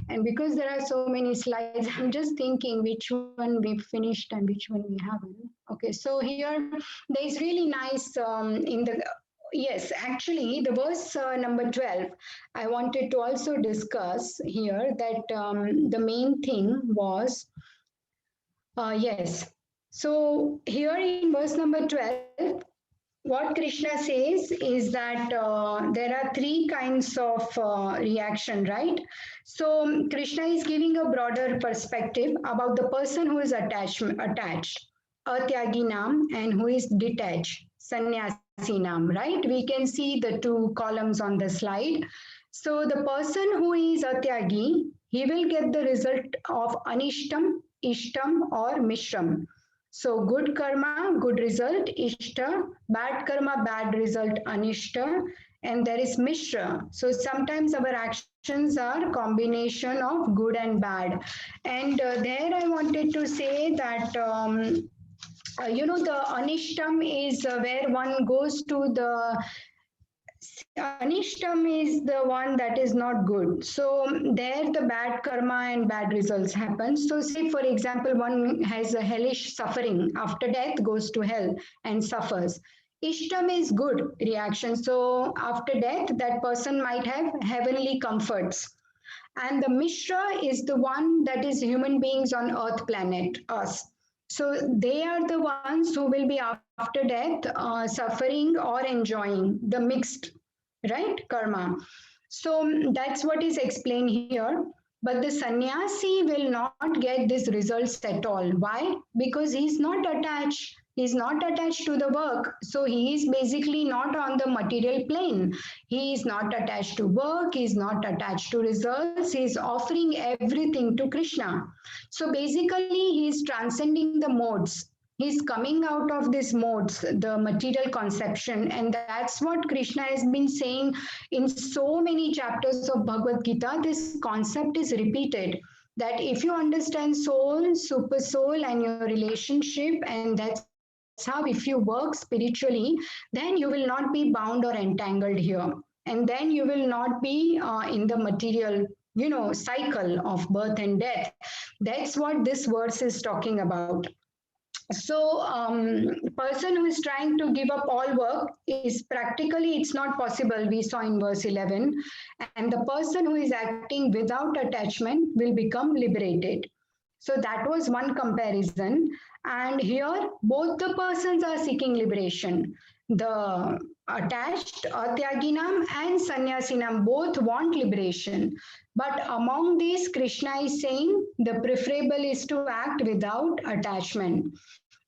And because there are so many slides, I'm just thinking which one we finished and which one we haven't. Okay, so here there is really nice yes, actually, the verse number 12, I wanted to also discuss here that the main thing was, yes. So here in verse number 12, what Krishna says is that there are three kinds of reaction, right? So Krishna is giving a broader perspective about the person who is attached, Atyaginam, and who is detached, Sannyasinam, right? We can see the two columns on the slide. So the person who is Atyagi, he will get the result of Anishtam, Ishtam, or Mishram. So good karma, good result, Ishta, bad karma, bad result, Anishta, and there is Mishra. So sometimes our actions are combination of good and bad. And there I wanted to say that the Anishtam is where one goes to the Anishtam is the one that is not good. So there the bad karma and bad results happen. So say for example, one has a hellish suffering after death, goes to hell and suffers. Ishtam is good reaction. So after death, that person might have heavenly comforts. And the Mishra is the one that is human beings on earth planet, us. So they are the ones who will be after death suffering or enjoying the mixed, right, karma. So that's what is explained here. But the sannyasi will not get these results at all. Why? Because he's not attached. He's not attached to the work. So he is basically not on the material plane. He is not attached to work. He's not attached to results. He's offering everything to Krishna. So basically, he's transcending the modes. He's coming out of these modes, the material conception. And that's what Krishna has been saying in so many chapters of Bhagavad Gita. This concept is repeated that if you understand soul, super soul, and your relationship, and that's how if you work spiritually, then you will not be bound or entangled here. And then you will not be in the material, cycle of birth and death. That's what this verse is talking about. So person who is trying to give up all work is practically, it's not possible, we saw in verse 11. And the person who is acting without attachment will become liberated. So that was one comparison. And here both the persons are seeking liberation. The attached Atyaginam and Sannyasinam both want liberation. But among these, Krishna is saying the preferable is to act without attachment.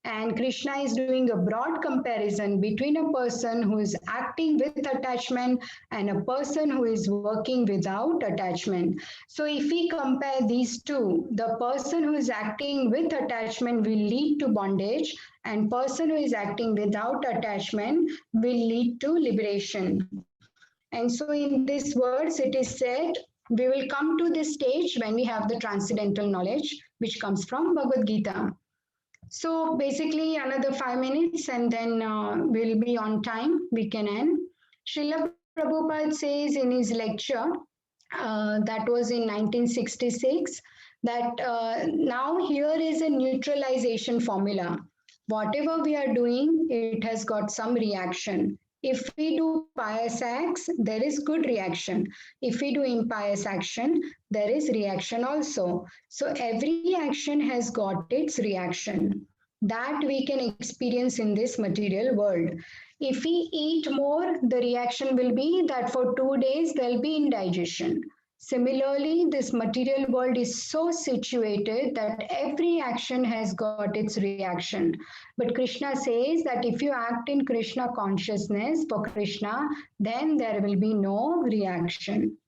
And Krishna is doing a broad comparison between a person who is acting with attachment and a person who is working without attachment. So if we compare these two, the person who is acting with attachment will lead to bondage, and person who is acting without attachment will lead to liberation. And so in this verse, it is said, we will come to this stage when we have the transcendental knowledge, which comes from Bhagavad Gita. So basically another 5 minutes and then we'll be on time, we can end. Srila Prabhupada says in his lecture, that was in 1966, that now here is a neutralization formula. Whatever we are doing, it has got some reaction. If we do pious acts, there is good reaction. If we do impious action, there is reaction also. So every action has got its reaction. That we can experience in this material world. If we eat more, the reaction will be that for 2 days there will be indigestion. Similarly, this material world is so situated that every action has got its reaction. But Krishna says that if you act in Krishna consciousness for Krishna, then there will be no reaction.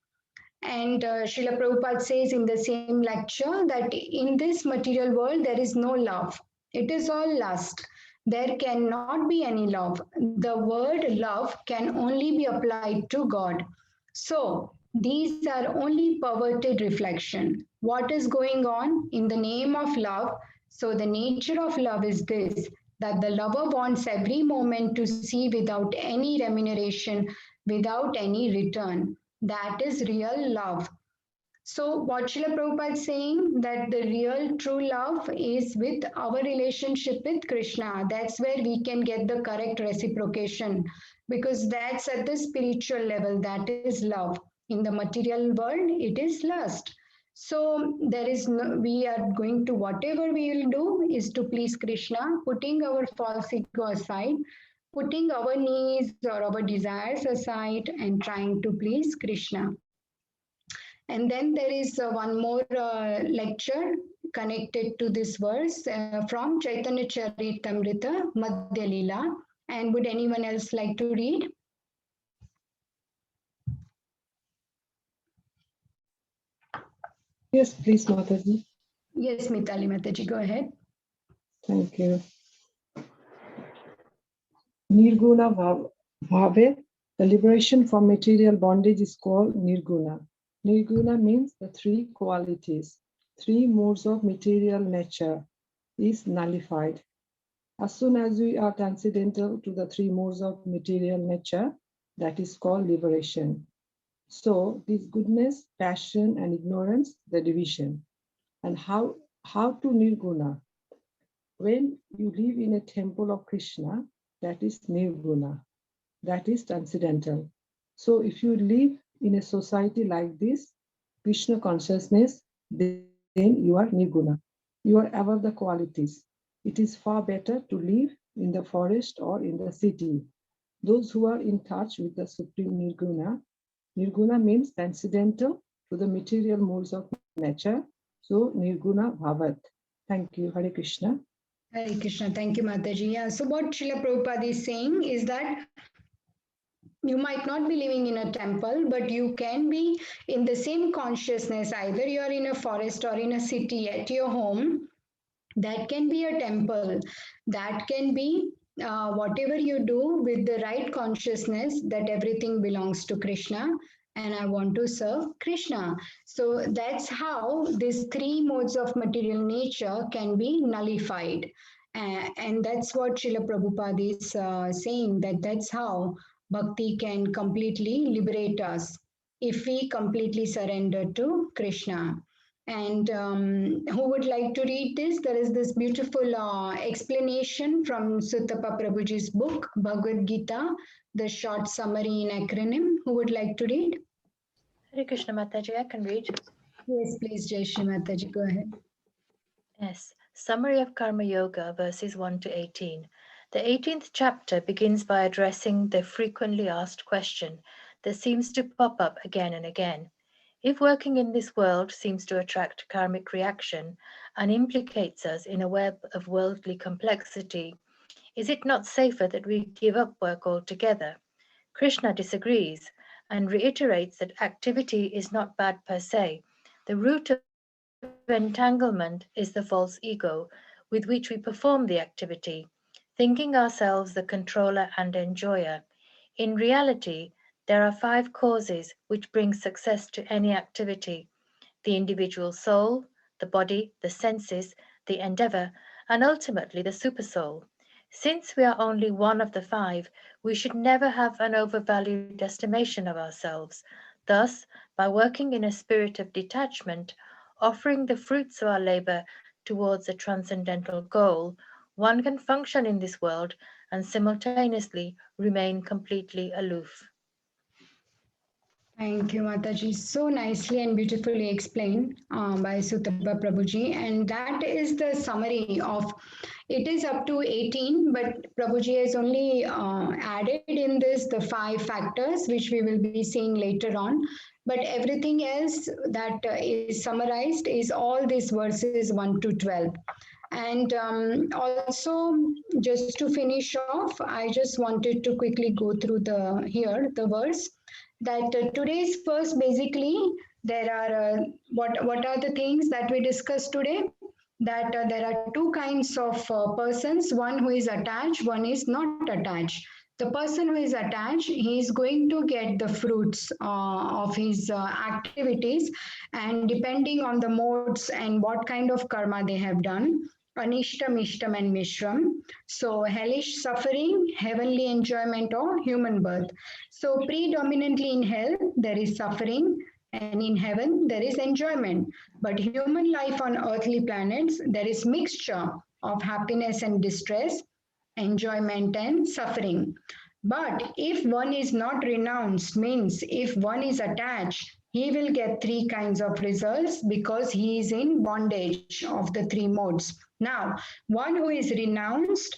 And Srila Prabhupada says in the same lecture that in this material world, there is no love. It is all lust. There cannot be any love. The word love can only be applied to God. So these are only perverted reflection. What is going on in the name of love? So the nature of love is this, that the lover wants every moment to see without any remuneration, without any return. That is real love. So what Srila Prabhupada is saying, that the real true love is with our relationship with Krishna. That's where we can get the correct reciprocation, because that's at the spiritual level, that is love. In the material world, it is lust. So there is no, we are going to, whatever we will do is to please Krishna, putting our false ego aside, putting our needs or our desires aside and trying to please Krishna. And then there is one more lecture connected to this verse from Chaitanya Charitamrita, Madhya Leela. And would anyone else like to read? Yes, please, Mataji. Yes, Mitali Mataji, go ahead. Thank you. Nirguna Bhave, the liberation from material bondage is called Nirguna. Nirguna means the three qualities, three modes of material nature is nullified. As soon as we are transcendental to the three modes of material nature, that is called liberation. So this goodness, passion, and ignorance, the division. And how to Nirguna? When you live in a temple of Krishna, that is Nirguna, that is transcendental. So if you live in a society like this, Krishna consciousness, then you are Nirguna. You are above the qualities. It is far better to live in the forest or in the city. Those who are in touch with the Supreme Nirguna, Nirguna means transcendental to the material modes of nature. So Nirguna Bhavat. Thank you. Hare Krishna. Hare Krishna. Thank you, Mataji. Yeah, so what Srila Prabhupada is saying is that you might not be living in a temple, but you can be in the same consciousness. Either you are in a forest or in a city at your home. That can be a temple. That can be whatever you do with the right consciousness that everything belongs to Krishna. and I want to serve Krishna. So that's how these three modes of material nature can be nullified. And that's what Srila Prabhupada is saying, that that's how bhakti can completely liberate us if we completely surrender to Krishna. And who would like to read this? There is this beautiful explanation from Suttapa Prabhuji's book, Bhagavad Gita, the short summary in acronym. Who would like to read? Hare Krishna Mataji, I can read. Yes, please, Jai Shri Mataji, go ahead. Yes. Summary of Karma Yoga, verses 1 to 18. The 18th chapter begins by addressing the frequently asked question that seems to pop up again and again. If working in this world seems to attract karmic reaction and implicates us in a web of worldly complexity, is it not safer that we give up work altogether? Krishna disagrees and reiterates that activity is not bad per se. The root of entanglement is the false ego with which we perform the activity, thinking ourselves the controller and enjoyer. In reality, there are 5 causes which bring success to any activity: the individual soul, the body, the senses, the endeavor, and ultimately the supersoul. Since we are only one of the 5, we should never have an overvalued estimation of ourselves. Thus, by working in a spirit of detachment, offering the fruits of our labor towards a transcendental goal, one can function in this world and simultaneously remain completely aloof. Thank you, Mataji. So nicely and beautifully explained by Suttapa Prabhuji. And that is the summary of, it is up to 18, but Prabhuji has only added in this the 5 factors, which we will be seeing later on. But everything else that is summarized is all these verses 1 to 12. And also, just to finish off, I just wanted to quickly go through the verse that today's verse basically there are what are the things that we discussed today, that there are 2 kinds of persons, one who is attached, one is not attached. The person who is attached, he is going to get the fruits of his activities, and depending on the modes and what kind of karma they have done, Anishtam, Ishtam, and Mishram. So, hellish suffering, heavenly enjoyment, or human birth. So, predominantly in hell, there is suffering, and in heaven, there is enjoyment. But human life on earthly planets, there is mixture of happiness and distress, enjoyment and suffering. But if one is not renounced, means if one is attached, he will get 3 kinds of results because he is in bondage of the 3 modes. Now, one who is renounced,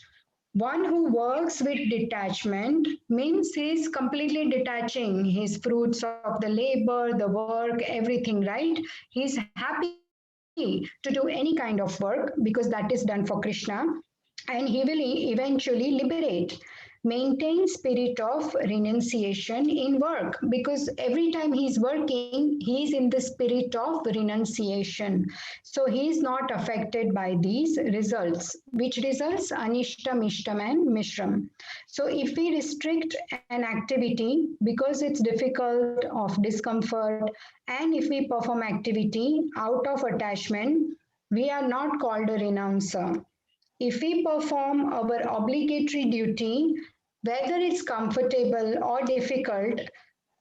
one who works with detachment, means he is completely detaching his fruits of the labor, the work, everything, right? He is happy to do any kind of work because that is done for Krishna, and he will eventually liberate. Maintain spirit of renunciation in work, because every time he's working, he's in the spirit of renunciation. So he is not affected by these results. Which results? Anishtam, Ishtam, and Mishram. So if we restrict an activity because it's difficult, of discomfort, and if we perform activity out of attachment, we are not called a renouncer. If we perform our obligatory duty, whether it's comfortable or difficult,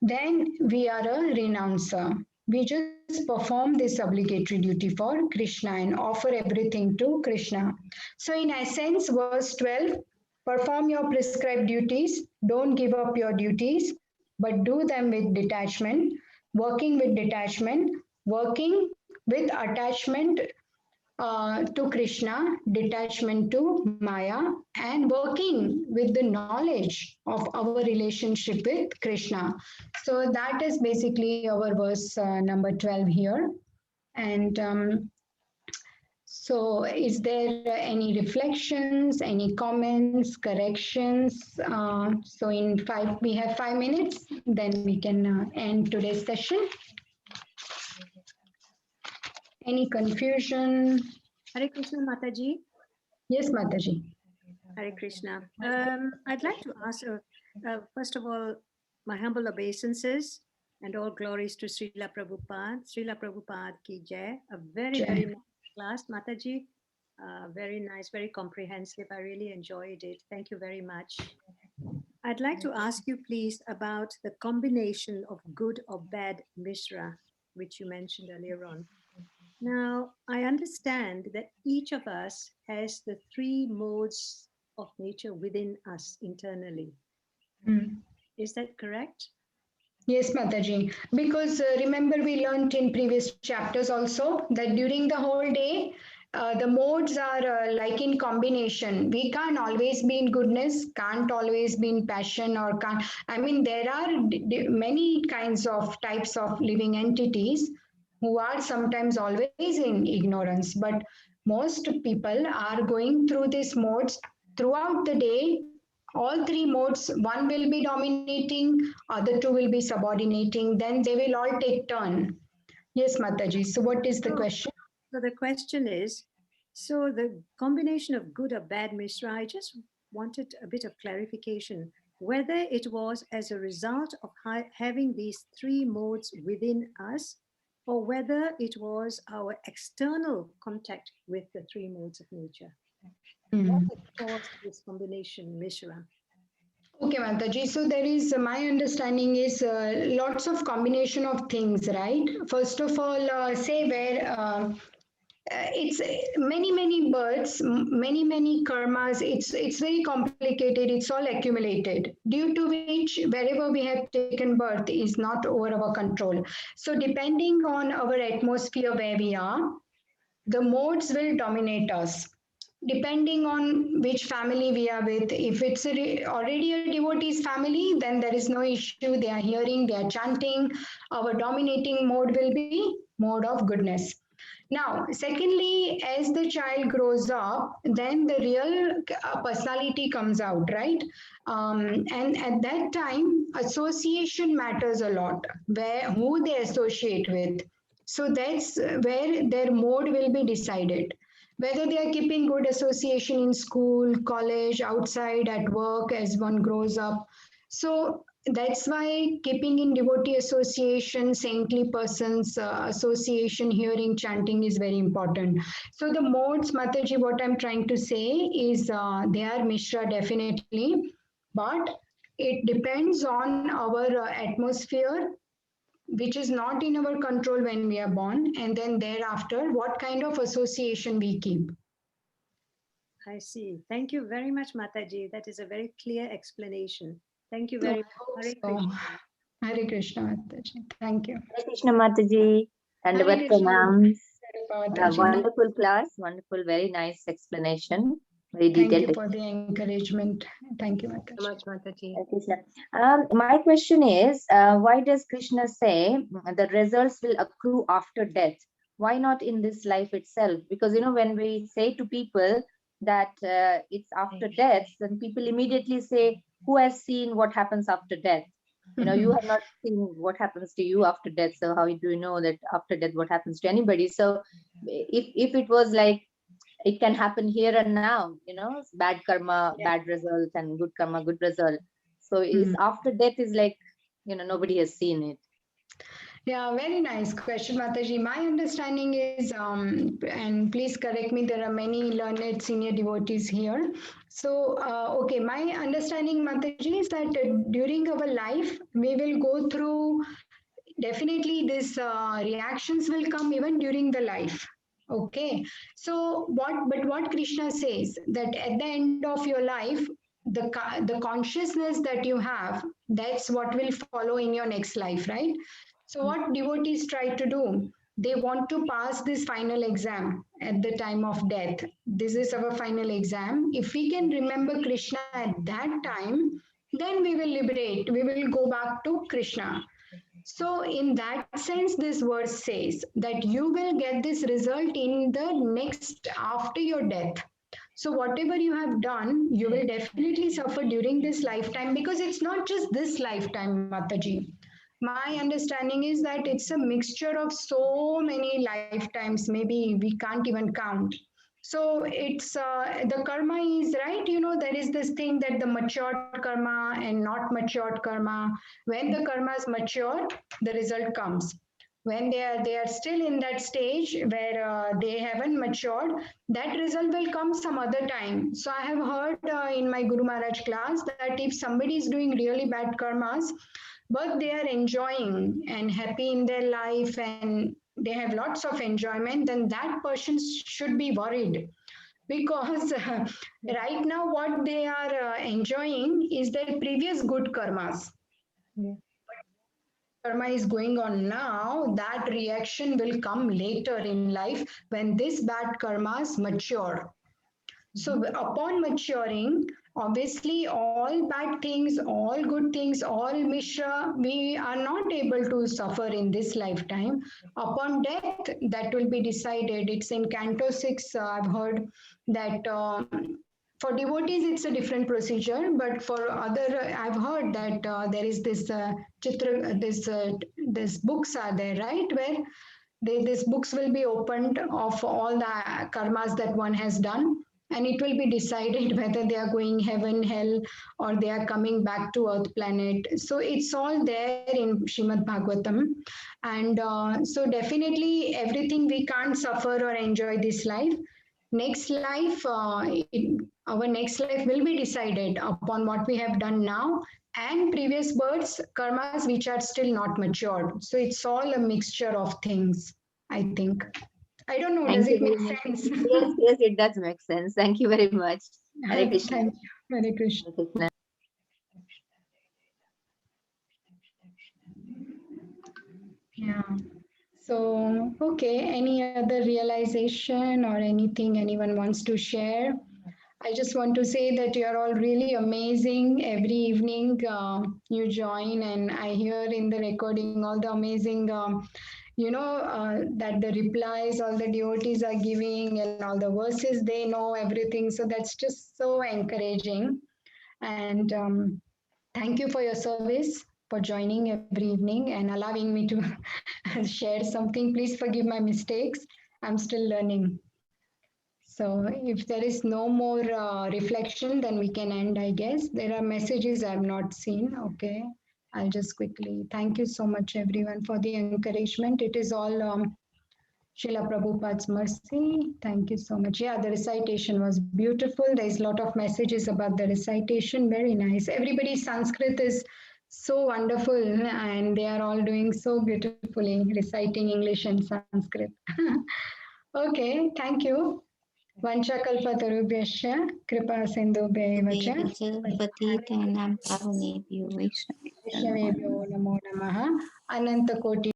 then we are a renouncer. We just perform this obligatory duty for Krishna and offer everything to Krishna. So, in essence, verse 12, perform your prescribed duties, don't give up your duties, but do them with detachment, working with attachment to Krishna, detachment to Maya, and working with the knowledge of our relationship with Krishna. So that is basically our verse number 12 here. And so is there any reflections, any comments, corrections? So we have 5 minutes, then we can end today's session. Any confusion? Hare Krishna, Mataji. Yes, Mataji. Hare Krishna. I'd like to ask, first of all, my humble obeisances And all glories to Srila Prabhupada. Srila Prabhupada ki jai. A very, Jai. very nice class, Mataji. Very nice, very comprehensive. I really enjoyed it. Thank you very much. I'd like to ask you, please, about the combination of good or bad Mishra, which you mentioned earlier on. Now, I understand that each of us has the three modes of nature within us internally. Mm. Is that correct? Yes, Mataji. Because remember, we learned in previous chapters also that during the whole day, the modes are like in combination. We can't always be in goodness, can't always be in passion, or can't. I mean, there are many kinds of types of living entities who are sometimes always in ignorance. But most people are going through these modes throughout the day. All three modes, one will be dominating, other two will be subordinating, then they will all take turn. Yes, Mataji. So what is the question? So the question is, so the combination of good or bad Mishra, I just wanted a bit of clarification, whether it was as a result of having these three modes within us, or whether it was our external contact with the three modes of nature. What has caused this combination, Mishra? Okay, Mataji. So there is, my understanding is lots of combination of things, right? First of all, say where it's many births, many karmas. It's very complicated. It's all accumulated, due to which wherever we have taken birth is not over our control. So depending on our atmosphere where we are, the modes will dominate us. Depending on which family we are with, if it's already a devotee's family, then there is no issue. They are hearing, they are chanting. Our dominating mode will be mode of goodness. Now, secondly, as the child grows up, then the real personality comes out, right? And at that time, association matters a lot, where who they associate with. So that's where their mode will be decided. Whether they are keeping good association in school, college, outside, at work as one grows up. So that's why keeping in devotee association, saintly persons association, hearing, chanting is very important. So the modes, Mataji, what I'm trying to say is they are Mishra definitely, but it depends on our atmosphere, which is not in our control when we are born, and then thereafter, what kind of association we keep. I see. Thank you very much, Mataji. That is a very clear explanation. Thank you very much. Hare Krishna. Hare Krishna, Mataji. Thank you. Hare Krishna Mataji. Hare Dandavat Krishna. pranams. Mataji. Wonderful class, wonderful, very nice explanation. Very Thank detailed. you for the encouragement. Thank you, Mataji. So much, Mataji. Hare Krishna. My question is, why does Krishna say the results will accrue after death? Why not in this life itself? Because, you know, when we say to people that it's after death, then people immediately say, who has seen what happens after death? You know, you have not seen what happens to you after death. So how do you know that after death, what happens to anybody? So if it was like, it can happen here and now, you know, bad karma, bad result, and good karma, good result. So is after death is like, you know, nobody has seen it. Yeah, very nice question, Mataji. My understanding is, and please correct me, there are many learned senior devotees here. So, okay, my understanding, Mataji, is that during our life, we will go through, definitely these reactions will come even during the life. Okay, so what Krishna says, that at the end of your life, the consciousness that you have, that's what will follow in your next life, right? So what devotees try to do, they want to pass this final exam at the time of death. This is our final exam. If we can remember Krishna at that time, then we will liberate. We will go back to Krishna. So in that sense, this verse says that you will get this result in the next, after your death. So whatever you have done, you will definitely suffer during this lifetime, because it's not just this lifetime, Mataji. My understanding is that it's a mixture of so many lifetimes, maybe we can't even count. So it's the karma is right. There is this thing that the matured karma and not matured karma. When the karma is mature, the result comes. When they are still in that stage where they haven't matured, that result will come some other time. So I have heard in my Guru Maharaj class that if somebody is doing really bad karmas, but they are enjoying and happy in their life and they have lots of enjoyment, then that person should be worried, because right now what they are enjoying is their previous good karmas. Yeah. Karma is going on now, that reaction will come later in life when this bad karmas mature. So upon maturing, obviously all bad things, all good things, all mishra, we are not able to suffer in this lifetime. Upon death, that will be decided. It's in Canto 6, I've heard that for devotees it's a different procedure, but for other, I've heard that there is this this books are there, right, where these books will be opened of all the karmas that one has done, and it will be decided whether they are going heaven, hell, or they are coming back to earth planet. So it's all there in Srimad Bhagavatam. And so definitely everything we can't suffer or enjoy this life. Next life, our next life will be decided upon what we have done now and previous births, karmas which are still not matured. So it's all a mixture of things, I think. I don't know, does Thank you it very make much. sense? Yes, yes, it does make sense. Thank you very much. Hare Krishna. Thank you. Hare Krishna. Hare Krishna. Yeah. So, okay, any other realization or anything anyone wants to share? I just want to say that you're all really amazing. Every evening you join, and I hear in the recording all the amazing, that the replies all the devotees are giving and all the verses they know, everything. So that's just so encouraging. And thank you for your service, for joining every evening and allowing me to share something. Please forgive my mistakes. I'm still learning. So if there is no more reflection, then we can end, I guess. There are messages I've not seen. Okay. I'll just quickly. Thank you so much, everyone, for the encouragement. It is all Srila Prabhupada's mercy. Thank you so much. Yeah, the recitation was beautiful. There's a lot of messages about the recitation. Very nice. Everybody's Sanskrit is so wonderful, and they are all doing so beautifully, reciting English and Sanskrit. Okay, thank you. Vanchakalpatarubhyascha kripa sindhubhyaiva cha पतितानां पावनेभ्यो वैष्णवेभ्यो नमः। Vaishnavebhyo namo namaha. Ananta Koti